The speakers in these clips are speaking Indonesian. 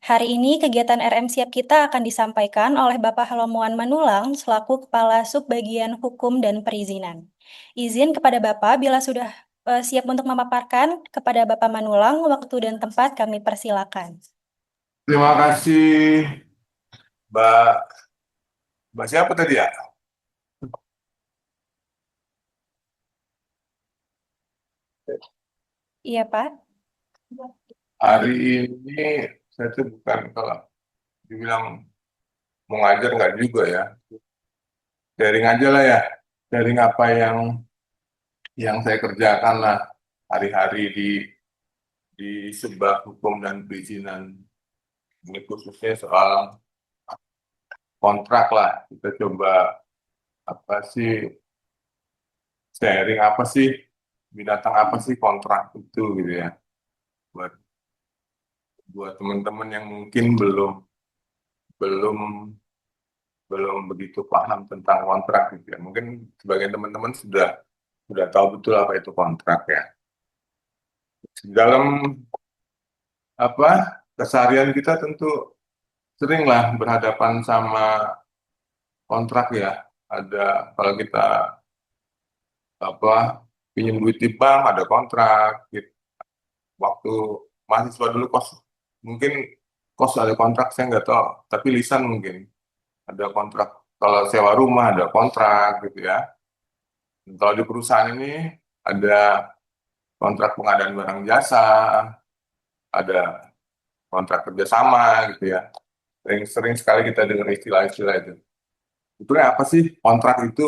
Hari ini kegiatan RM Siap kita akan disampaikan oleh Bapak Halomuan Manulang selaku Kepala Subbagian Hukum dan Perizinan. Izin kepada Bapak bila sudah siap untuk memaparkan kepada Bapak Manulang, waktu dan tempat kami persilakan. Terima kasih, Mbak. Mbak siapa tadi ya? Iya, Pak. Hari ini saya tuh bukan kalau dibilang mau ngajar nggak juga ya. Sharing aja lah ya. Sharing apa yang saya kerjakan lah hari-hari di Sebag Hukum dan Perizinan. Ini khususnya soal kontrak lah. Kita coba apa sih sharing apa sih binatang apa sih kontrak itu gitu ya. Buat buat teman-teman yang mungkin belum belum belum begitu paham tentang kontrak gitu ya. Mungkin sebagian teman-teman sudah tahu betul apa itu kontrak ya. Dalam apa keseharian kita tentu seringlah berhadapan sama kontrak ya. Ada kalau kita apa pinjam duit di bank ada kontrak. Gitu. Waktu mahasiswa dulu mungkin kos ada kontrak saya nggak tahu. Tapi lisan mungkin ada kontrak. Kalau sewa rumah ada kontrak gitu ya. Dan kalau di perusahaan ini ada kontrak pengadaan barang jasa, ada kontrak kerjasama gitu ya. Sering sekali kita dengar istilah-istilah itu. Sebetulnya apa sih kontrak itu?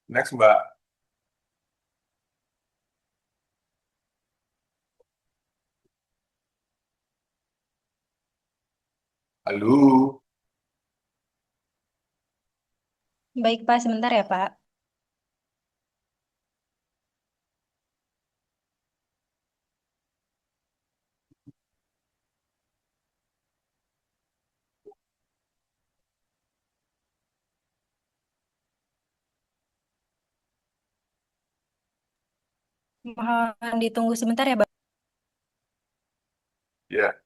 Next Mbak. Halo. Baik, Pak. Sebentar ya, Pak. Mohon ditunggu sebentar ya, Bapak. Ya,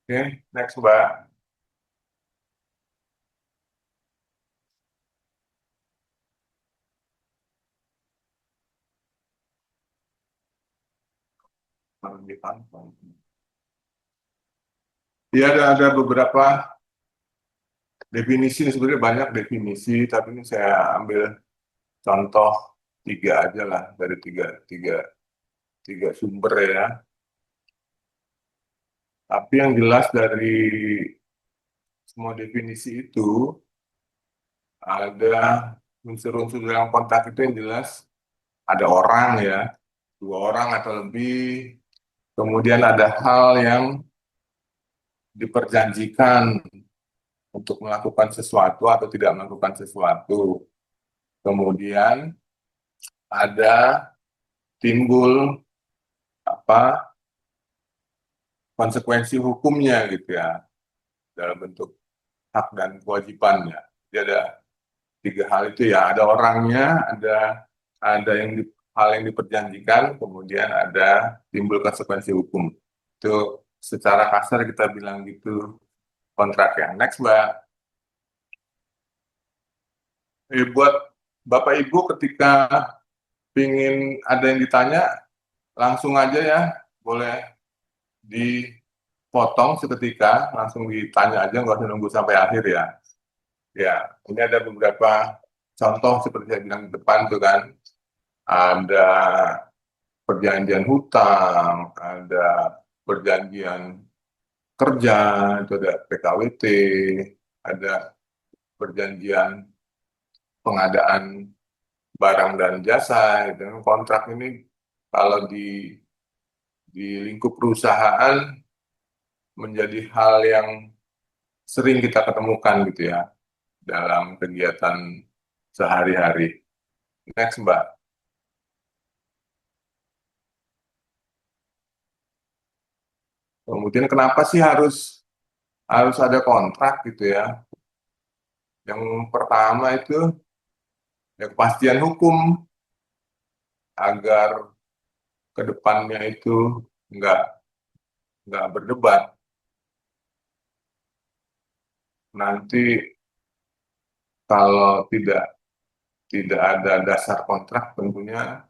oke, next Mbak. Ya ada beberapa definisi, sebenarnya banyak definisi, tapi ini saya ambil contoh tiga aja lah dari tiga sumber ya. Tapi yang jelas dari semua definisi itu ada unsur-unsur dalam kontrak itu yang jelas ada orang ya, dua orang atau lebih. Kemudian ada hal yang diperjanjikan untuk melakukan sesuatu atau tidak melakukan sesuatu. Kemudian ada timbul apa konsekuensi hukumnya gitu ya dalam bentuk hak dan kewajibannya. Jadi ada tiga hal itu ya, ada orangnya, ada hal yang diperjanjikan, kemudian ada timbul konsekuensi hukum. Itu secara kasar kita bilang gitu kontrak ya. Next Mbak. Buat Bapak Ibu ketika ingin ada yang ditanya, langsung aja ya, boleh dipotong seketika, langsung ditanya aja, nggak usah nunggu sampai akhir ya. Ya, ini ada beberapa contoh seperti saya bilang di depan tuh kan, ada perjanjian hutang, ada perjanjian kerja, itu ada PKWT, ada perjanjian pengadaan barang dan jasa, gitu. Kontrak ini kalau di lingkup perusahaan menjadi hal yang sering kita ketemukan gitu ya dalam kegiatan sehari-hari. Next, Mbak. Kemudian kenapa sih harus harus ada kontrak gitu ya? Yang pertama itu ya kepastian hukum agar ke depannya itu nggak nggak berdebat. Nanti kalau tidak ada dasar kontrak tentunya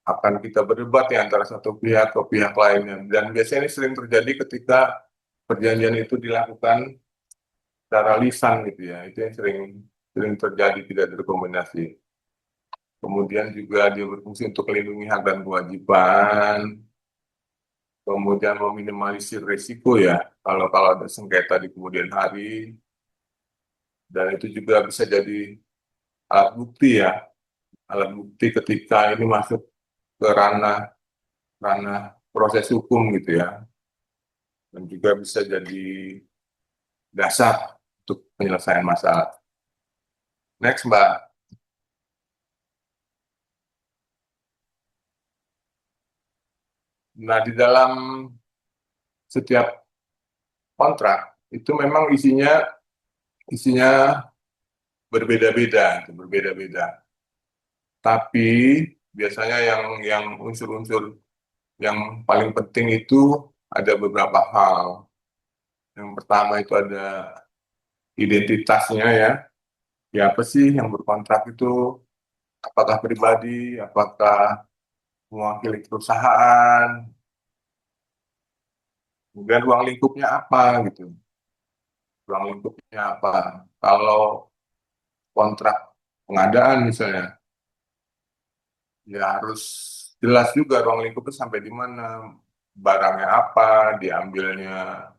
akan kita berdebat ya antara satu pihak ke pihak lainnya. Dan biasanya ini sering terjadi ketika perjanjian itu dilakukan secara lisan gitu ya. Itu yang sering sering terjadi, tidak terkombinasi. Kemudian juga dia berfungsi untuk melindungi hak dan kewajiban, kemudian meminimalisir risiko ya kalau kalau ada sengketa di kemudian hari, dan itu juga bisa jadi alat bukti ya, alat bukti ketika ini masuk ke ranah ranah proses hukum gitu ya, dan juga bisa jadi dasar untuk penyelesaian masalah. Next, Mbak. Nah, di dalam setiap kontrak itu memang isinya isinya berbeda-beda, berbeda-beda. Tapi biasanya yang unsur-unsur yang paling penting itu ada beberapa hal. Yang pertama itu ada identitasnya ya. Ya apa sih yang berkontrak itu? Apakah pribadi, apakah mewakili perusahaan, kemudian ruang lingkupnya apa gitu. Ruang lingkupnya apa? Kalau kontrak pengadaan misalnya, ya harus jelas juga ruang lingkupnya sampai di mana, barangnya apa, diambilnya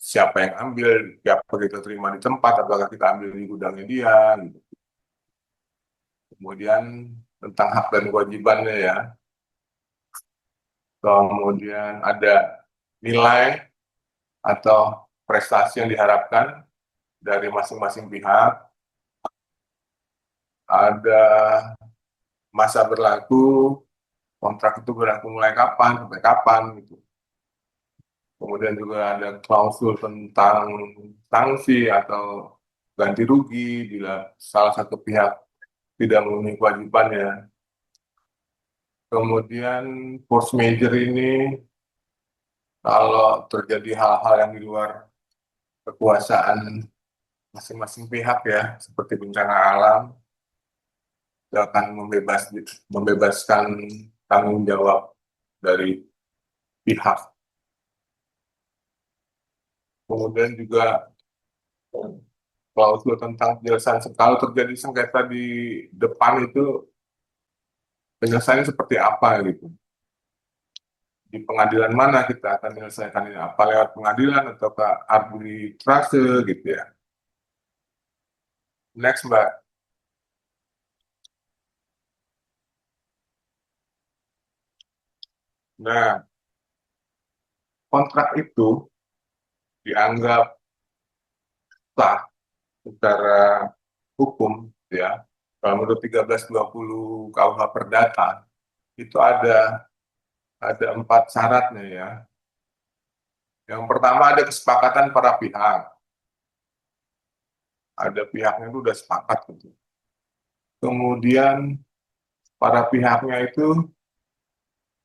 siapa yang ambil, siapa kita terima di tempat, apakah kita ambil di gudangnya dia, gitu. Kemudian tentang hak dan kewajibannya ya, kemudian ada nilai atau prestasi yang diharapkan dari masing-masing pihak, ada masa berlaku, kontrak itu berlaku mulai kapan, sampai kapan, gitu. Kemudian juga ada klausul tentang sanksi atau ganti rugi bila salah satu pihak tidak memenuhi kewajibannya. Kemudian force major ini kalau terjadi hal-hal yang di luar kekuasaan masing-masing pihak ya, seperti bencana alam, itu akan membebaskan tanggung jawab dari pihak. Kemudian juga klausul tentang penyelesaian kalau terjadi sengketa di depan itu penyelesaiannya seperti apa gitu. Di pengadilan mana kita akan menyelesaikan ini? Apa lewat pengadilan atau ke arbitrase gitu ya. Next, Mbak. Nah, kontrak itu dianggap sah secara hukum ya. Kalau menurut 1320 KUH Perdata itu ada 4 syaratnya ya. Yang pertama ada kesepakatan para pihak. Ada pihaknya itu udah sepakat gitu. Kemudian para pihaknya itu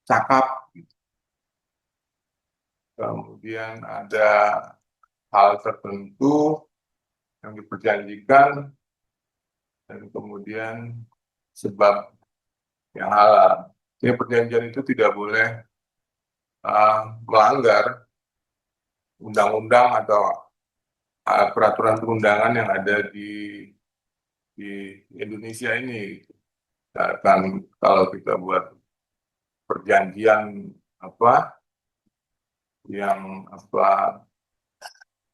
cakap. Kemudian ada hal tertentu yang diperjanjikan dan kemudian sebab yang halal. Jadi perjanjian itu tidak boleh melanggar undang-undang atau peraturan perundangan yang ada di Indonesia ini. Kan kalau kita buat perjanjian apa yang apa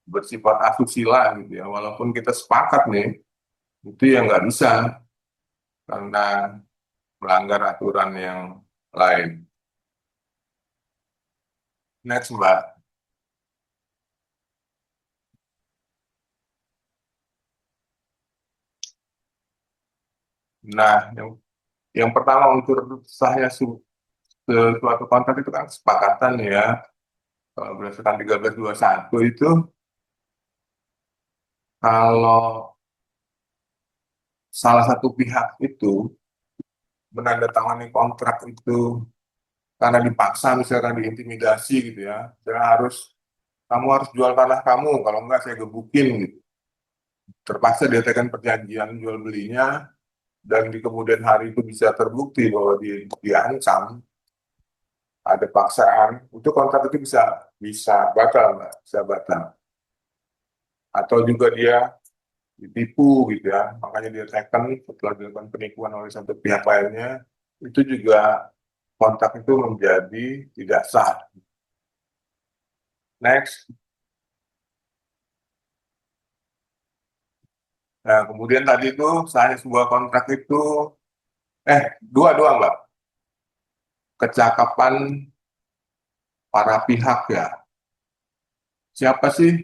bersifat asusila gitu ya. Walaupun kita sepakat nih, itu ya nggak bisa karena melanggar aturan yang lain. Next, Mbak. Nah, yang pertama unsur sahnya suatu kontrak itu kan kesepakatan ya. Kalau berdasarkan 1321 itu, kalau salah satu pihak itu menandatangani kontrak itu karena dipaksa, misalkan diintimidasi gitu ya, kamu harus jual tanah kamu, kalau enggak saya gebukin gitu. Terpaksa diadakan perjanjian jual belinya, dan di kemudian hari itu bisa terbukti bahwa diancam, ada paksaan, itu kontrak itu bisa bisa batal, Mbak, bisa batal. Atau juga dia ditipu gitu ya, makanya dia teken setelah dilakukan penipuan oleh satu pihak lainnya, itu juga kontrak itu menjadi tidak sah. Next. Nah, kemudian tadi itu sahnya sebuah kontrak itu, dua doang, Mbak. Kecakapan para pihak ya. Siapa sih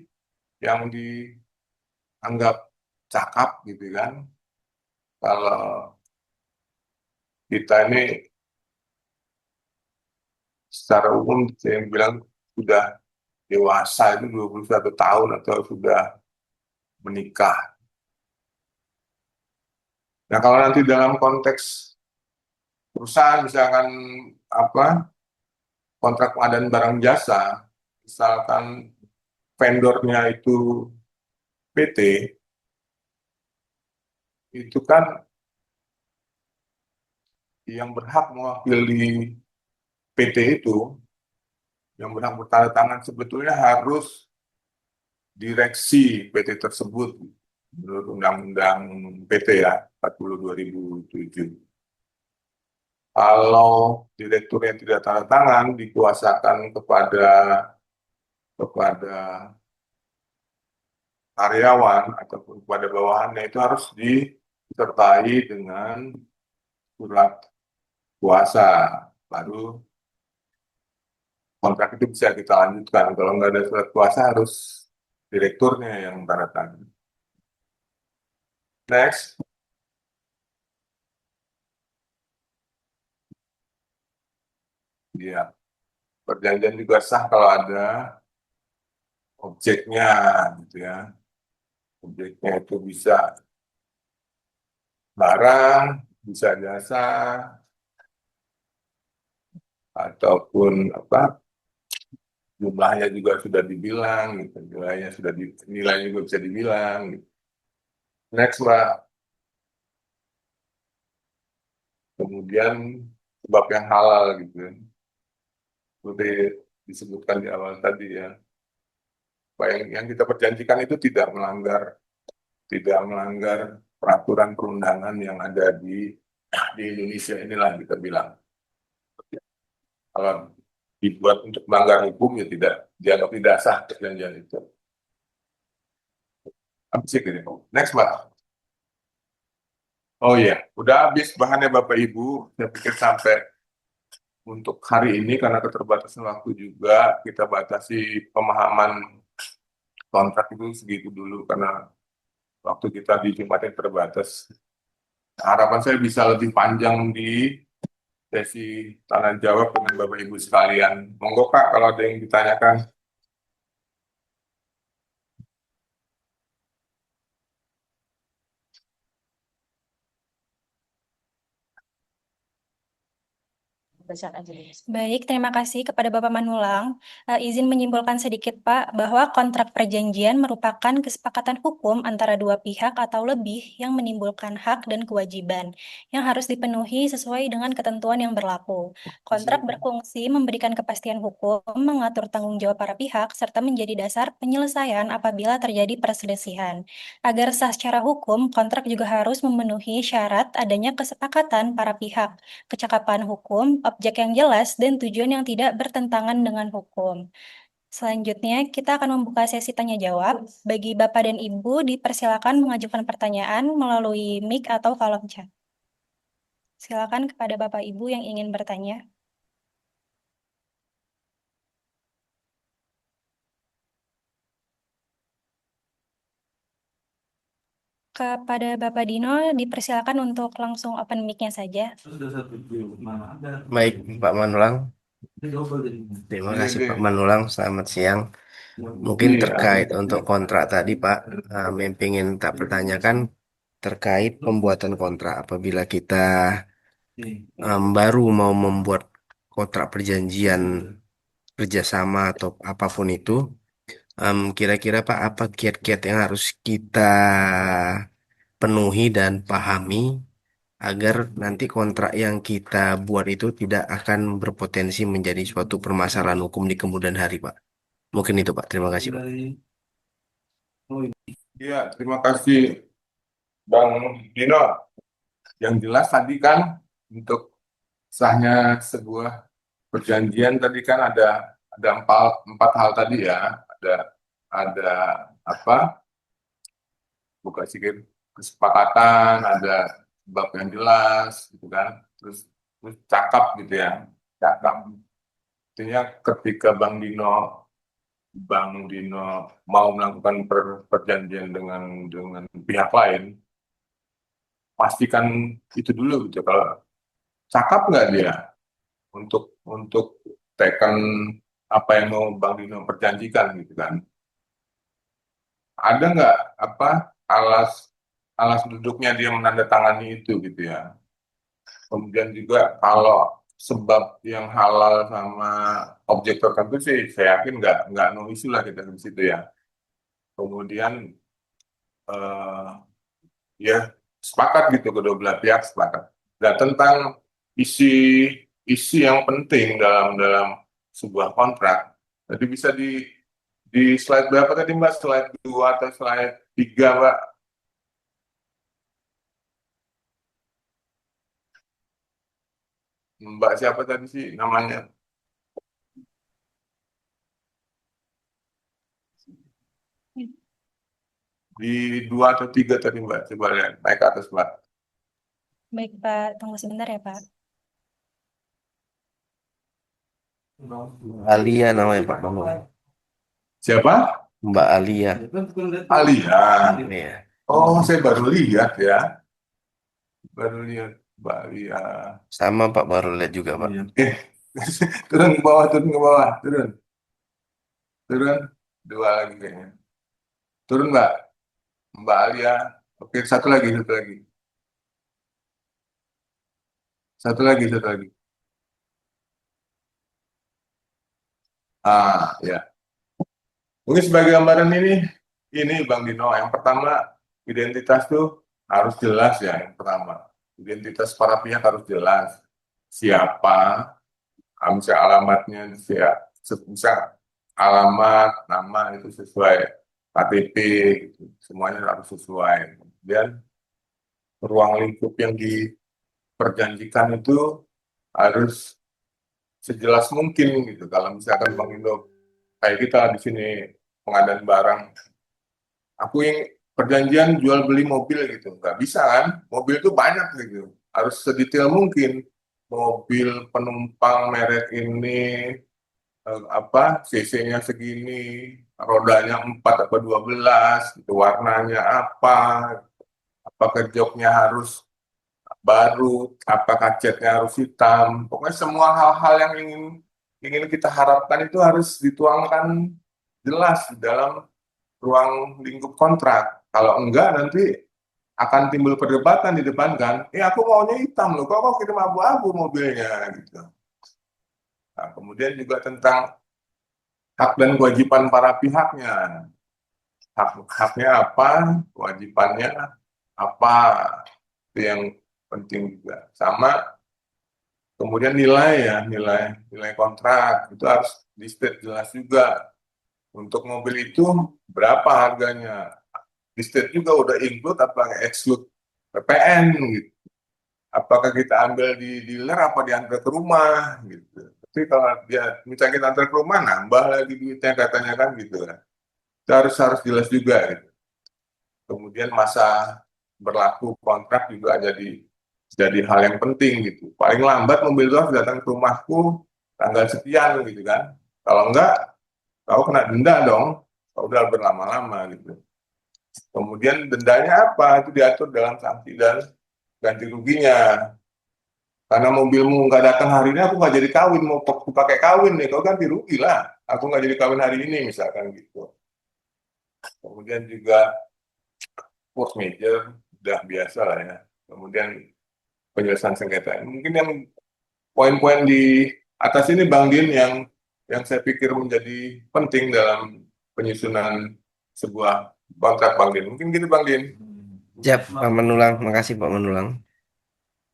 yang dianggap cakap gitu kan? Kalau kita ini secara umum saya bilang sudah dewasa, itu 21 tahun atau sudah menikah. Nah, kalau nanti dalam konteks perusahaan, misalkan apa, kontrak pengadaan barang jasa, misalkan vendornya itu PT, itu kan yang berhak mewakili PT itu, yang berhak bertanda tangan sebetulnya harus direksi PT tersebut menurut Undang-Undang PT ya 40 2007. Kalau direktur yang tidak tanda tangan dikuasakan kepada karyawan ataupun kepada bawahannya, itu harus disertai dengan surat kuasa, baru kontrak itu bisa kita lanjutkan. Kalau nggak ada surat kuasa, harus direkturnya yang tanda tangan. Next. Ya, perjanjian juga sah kalau ada objeknya gitu ya. Objeknya itu bisa barang, bisa jasa, ataupun apa, jumlahnya juga sudah dibilang gitu. Nilainya juga bisa dibilang gitu. Next, Mbak. Kemudian sebab yang halal gitu ya. Seperti disebutkan di awal tadi ya. Bahwa yang kita perjanjikan itu tidak melanggar peraturan perundangan yang ada di Indonesia inilah, kita bilang. Kalau dibuat untuk melanggar hukum ya tidak dianggap tidak sah perjanjian itu. Apa sih gitu? Next, Mbak. Oh iya, udah habis bahannya Bapak Ibu. Saya pikir sampai untuk hari ini karena keterbatasan waktu juga, kita batasi pemahaman kontrak itu segitu dulu karena waktu kita di Jumat yang terbatas. Harapan saya bisa lebih panjang di sesi tanya jawab dengan Bapak Ibu sekalian. Monggo Kak, kalau ada yang ditanyakan. Baik, terima kasih kepada Bapak Manulang. Izin menyimpulkan sedikit, Pak, bahwa kontrak perjanjian merupakan kesepakatan hukum antara dua pihak atau lebih yang menimbulkan hak dan kewajiban yang harus dipenuhi sesuai dengan ketentuan yang berlaku. Kontrak berfungsi memberikan kepastian hukum, mengatur tanggung jawab para pihak, serta menjadi dasar penyelesaian apabila terjadi perselisihan. Agar sah secara hukum, kontrak juga harus memenuhi syarat adanya kesepakatan para pihak, kecakapan hukum, objek yang jelas, dan tujuan yang tidak bertentangan dengan hukum. Selanjutnya, kita akan membuka sesi tanya jawab. Bagi Bapak dan Ibu, dipersilakan mengajukan pertanyaan melalui mic atau kolom chat. Silakan kepada Bapak Ibu yang ingin bertanya. Kepada Bapak Dino, dipersilakan untuk langsung open mic-nya saja. Baik, Pak Manulang. Terima kasih Pak Manulang. Selamat siang. Mungkin terkait untuk kontrak tadi Pak, yang ingin tak pertanyakan terkait pembuatan kontrak. Apabila kita baru mau membuat kontrak perjanjian kerjasama atau apapun itu, kira-kira Pak apa kiat-kiat yang harus kita penuhi dan pahami agar nanti kontrak yang kita buat itu tidak akan berpotensi menjadi suatu permasalahan hukum di kemudian hari, Pak. Mungkin itu, Pak. Terima kasih, Pak. Iya, terima kasih Bang Dino. Yang jelas tadi kan untuk sahnya sebuah perjanjian tadi kan ada empat hal tadi ya. Ada apa? Buka sikit kesepakatan, ada sebab yang jelas gitu kan. Terus cakap gitu ya. Cakap. Artinya ketika Bang Dino mau melakukan perjanjian dengan pihak lain, pastikan itu dulu gitu. Kalau cakap nggak dia untuk tekan apa yang mau Bang Dino perjanjikan gitu kan? Ada nggak apa alas alas duduknya dia menandatangani itu gitu ya? Kemudian juga kalau sebab yang halal sama objek tertentu sih, saya yakin nggak no issue lah kita di situ ya. Kemudian eh, ya sepakat gitu kedua belah pihak sepakat. Dan tentang isi isi yang penting dalam dalam sebuah kontrak. Jadi bisa di slide berapa tadi Mbak? Slide 2 atau slide 3 Mbak? Mbak siapa tadi sih namanya? Di 2 atau 3 tadi Mbak? Coba lihat naik ke atas Mbak. Baik, Pak. Tunggu sebentar ya, Pak. Alia namanya, Pak Bang. Siapa? Mbak Alia. Alia. Iya. Oh, saya baru lihat ya. Baru lihat Mbak Alia. Sama, Pak. Baru lihat juga, Pak. Eh, turun ke bawah, turun ke bawah, turun, turun. Dua lagi kayaknya. Turun Mbak, Mbak Alia. Oke, satu lagi, satu lagi. Satu lagi, satu lagi. Ah, ya. Mungkin sebagai gambaran ini Bang Dino. Yang pertama, identitas tuh harus jelas ya. Yang pertama, identitas para pihak harus jelas. Siapa, misalnya alamatnya, bisa alamat, nama itu sesuai KTP, gitu. Semuanya harus sesuai. Kemudian ruang lingkup yang diperjanjikan itu harus sejelas mungkin gitu. Kalau misalkan Bang Indo kayak kita di sini pengadaan barang, aku yang perjanjian jual beli mobil gitu, nggak bisa kan? Mobil itu banyak gitu, harus sedetail mungkin. Mobil penumpang merek ini apa cc-nya segini, rodanya 4 atau 12, gitu, warnanya apakah joknya harus baru, apakah catnya harus hitam. Pokoknya semua hal-hal yang ingin kita harapkan itu harus dituangkan jelas di dalam ruang lingkup kontrak. Kalau enggak nanti akan timbul perdebatan di depan kan. Aku maunya hitam loh, kok kirim abu-abu mobilnya gitu. Nah, kemudian juga tentang hak dan kewajiban para pihaknya. Haknya apa, kewajibannya apa, itu yang penting juga. Sama kemudian nilai ya, nilai kontrak itu harus di state jelas juga. Untuk mobil itu berapa harganya? Di state juga udah include apa exclude PPN gitu. Apakah kita ambil di dealer apa diantar ke rumah gitu. Tapi kalau dia minta kita antar ke rumah, nambah lagi duitnya katanya kan gitu kan. Itu harus jelas juga gitu. Kemudian masa berlaku kontrak juga jadi hal yang penting gitu. Paling lambat mobil itu harus datang ke rumahku tanggal sekian gitu kan. Kalau enggak, kau kena denda dong. Kau udah berlama-lama gitu. Kemudian dendanya apa? Itu diatur dalam sanksi dan ganti ruginya. Karena mobilmu nggak datang hari ini, aku nggak jadi kawin. Mau aku pakai kawin nih, kau ganti rugi lah. Aku nggak jadi kawin hari ini misalkan gitu. Kemudian juga force major, udah biasa lah ya. Kemudian penyelesaian sengketa. Mungkin yang poin-poin di atas ini Bang Din yang saya pikir menjadi penting dalam penyusunan sebuah kontrak Bang Din. Mungkin gitu Bang Din. Siap, Pak Manulang. Makasih Pak Manulang.